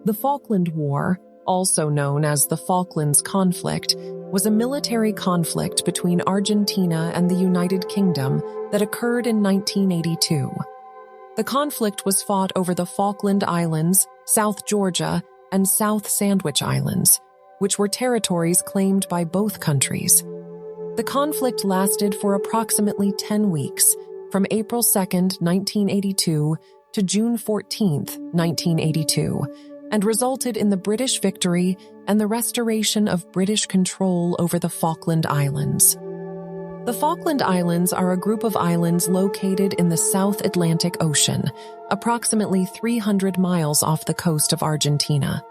The Falkland War, also known as the Falklands Conflict, was a military conflict between Argentina and the United Kingdom that occurred in 1982. The conflict was fought over the Falkland Islands, South Georgia, and South Sandwich Islands, which were territories claimed by both countries. The conflict lasted for approximately 10 weeks, from April 2, 1982 to June 14, 1982, and resulted in the British victory and the restoration of British control over the Falkland Islands. The Falkland Islands are a group of islands located in the South Atlantic Ocean, approximately 300 miles off the coast of Argentina.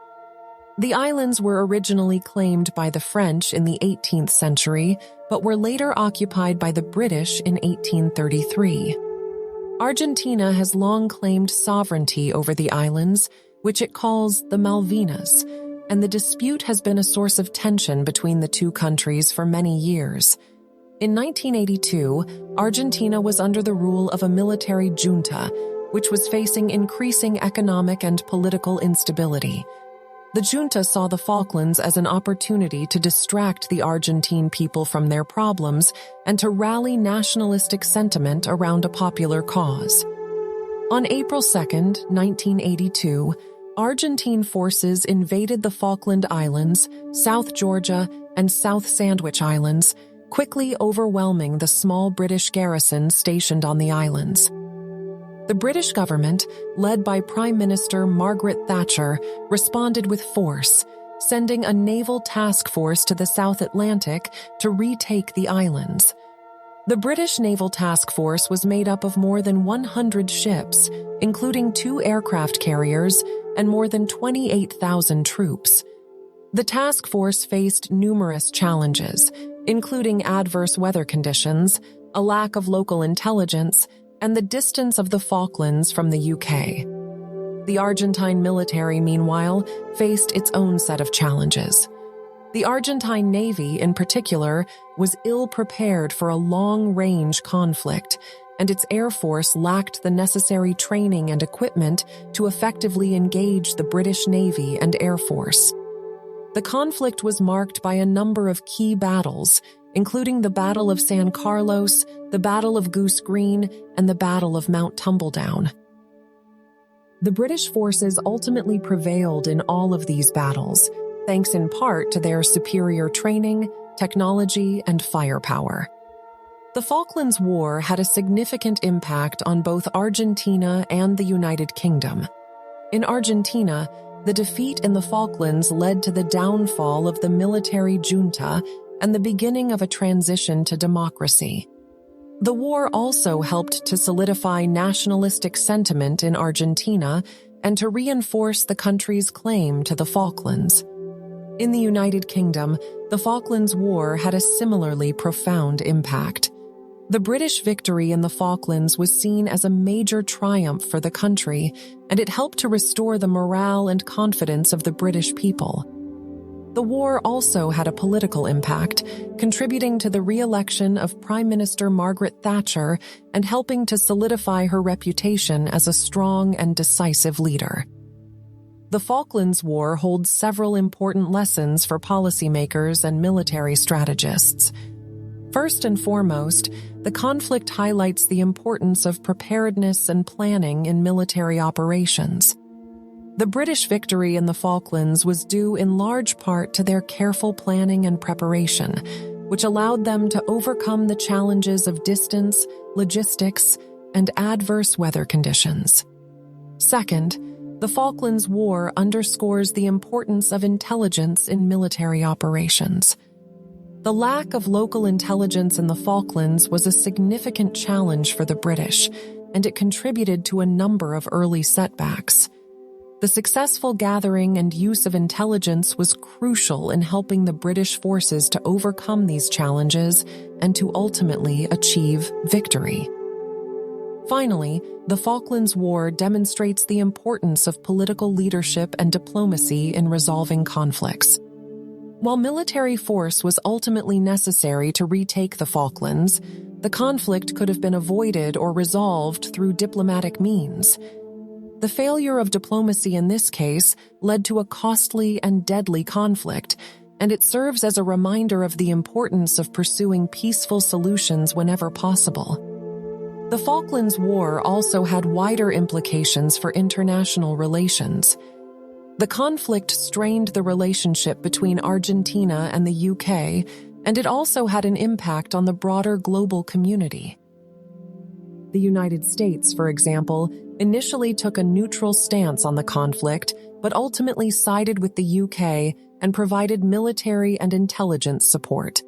The islands were originally claimed by the French in the 18th century, but were later occupied by the British in 1833. Argentina has long claimed sovereignty over the islands, which it calls the Malvinas, and the dispute has been a source of tension between the two countries for many years. In 1982, Argentina was under the rule of a military junta, which was facing increasing economic and political instability. The junta saw the Falklands as an opportunity to distract the Argentine people from their problems and to rally nationalistic sentiment around a popular cause. On April 2, 1982, Argentine forces invaded the Falkland Islands, South Georgia, and South Sandwich Islands, quickly overwhelming the small British garrison stationed on the islands. The British government, led by Prime Minister Margaret Thatcher, responded with force, sending a naval task force to the South Atlantic to retake the islands. The British naval task force was made up of more than 100 ships, including 2 aircraft carriers and more than 28,000 troops. The task force faced numerous challenges, including adverse weather conditions, a lack of local intelligence, and the distance of the Falklands from the UK. The Argentine military, meanwhile, faced its own set of challenges. The Argentine Navy, in particular, was ill-prepared for a long-range conflict, and its air force lacked the necessary training and equipment to effectively engage the British Navy and Air Force. The conflict was marked by a number of key battles, including the Battle of San Carlos, the Battle of Goose Green, and the Battle of Mount Tumbledown. The British forces ultimately prevailed in all of these battles, thanks in part to their superior training, technology, and firepower. The Falklands War had a significant impact on both Argentina and the United Kingdom. In Argentina, the defeat in the Falklands led to the downfall of the military junta and the beginning of a transition to democracy. The war also helped to solidify nationalistic sentiment in Argentina and to reinforce the country's claim to the Falklands. In the United Kingdom, the Falklands War had a similarly profound impact. The British victory in the Falklands was seen as a major triumph for the country, and it helped to restore the morale and confidence of the British people. The war also had a political impact, contributing to the re-election of Prime Minister Margaret Thatcher and helping to solidify her reputation as a strong and decisive leader. The Falklands War holds several important lessons for policymakers and military strategists. First and foremost, the conflict highlights the importance of preparedness and planning in military operations. The British victory in the Falklands was due in large part to their careful planning and preparation, which allowed them to overcome the challenges of distance, logistics, and adverse weather conditions. Second, the Falklands War underscores the importance of intelligence in military operations. The lack of local intelligence in the Falklands was a significant challenge for the British, and it contributed to a number of early setbacks. The successful gathering and use of intelligence was crucial in helping the British forces to overcome these challenges and to ultimately achieve victory. Finally, the Falklands War demonstrates the importance of political leadership and diplomacy in resolving conflicts. While military force was ultimately necessary to retake the Falklands, the conflict could have been avoided or resolved through diplomatic means. The failure of diplomacy in this case led to a costly and deadly conflict, and it serves as a reminder of the importance of pursuing peaceful solutions whenever possible. The Falklands War also had wider implications for international relations. The conflict strained the relationship between Argentina and the UK, and it also had an impact on the broader global community. The United States, for example, initially took a neutral stance on the conflict, but ultimately sided with the UK and provided military and intelligence support.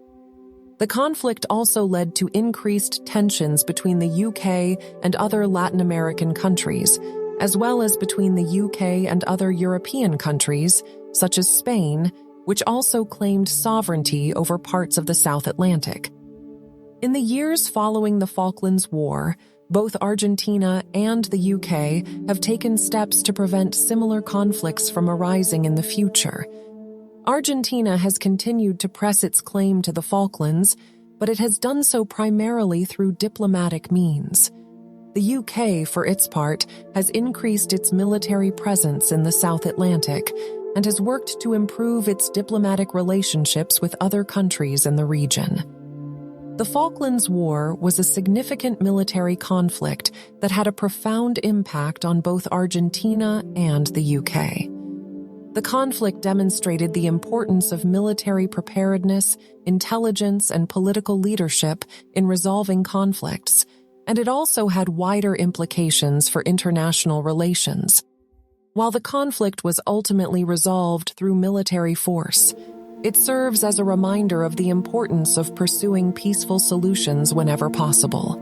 The conflict also led to increased tensions between the UK and other Latin American countries, as well as between the UK and other European countries, such as Spain, which also claimed sovereignty over parts of the South Atlantic. In the years following the Falklands War, both Argentina and the UK have taken steps to prevent similar conflicts from arising in the future. Argentina has continued to press its claim to the Falklands, but it has done so primarily through diplomatic means. The UK, for its part, has increased its military presence in the South Atlantic and has worked to improve its diplomatic relationships with other countries in the region. The Falklands War was a significant military conflict that had a profound impact on both Argentina and the UK. The conflict demonstrated the importance of military preparedness, intelligence, and political leadership in resolving conflicts, and it also had wider implications for international relations. While the conflict was ultimately resolved through military force, it serves as a reminder of the importance of pursuing peaceful solutions whenever possible.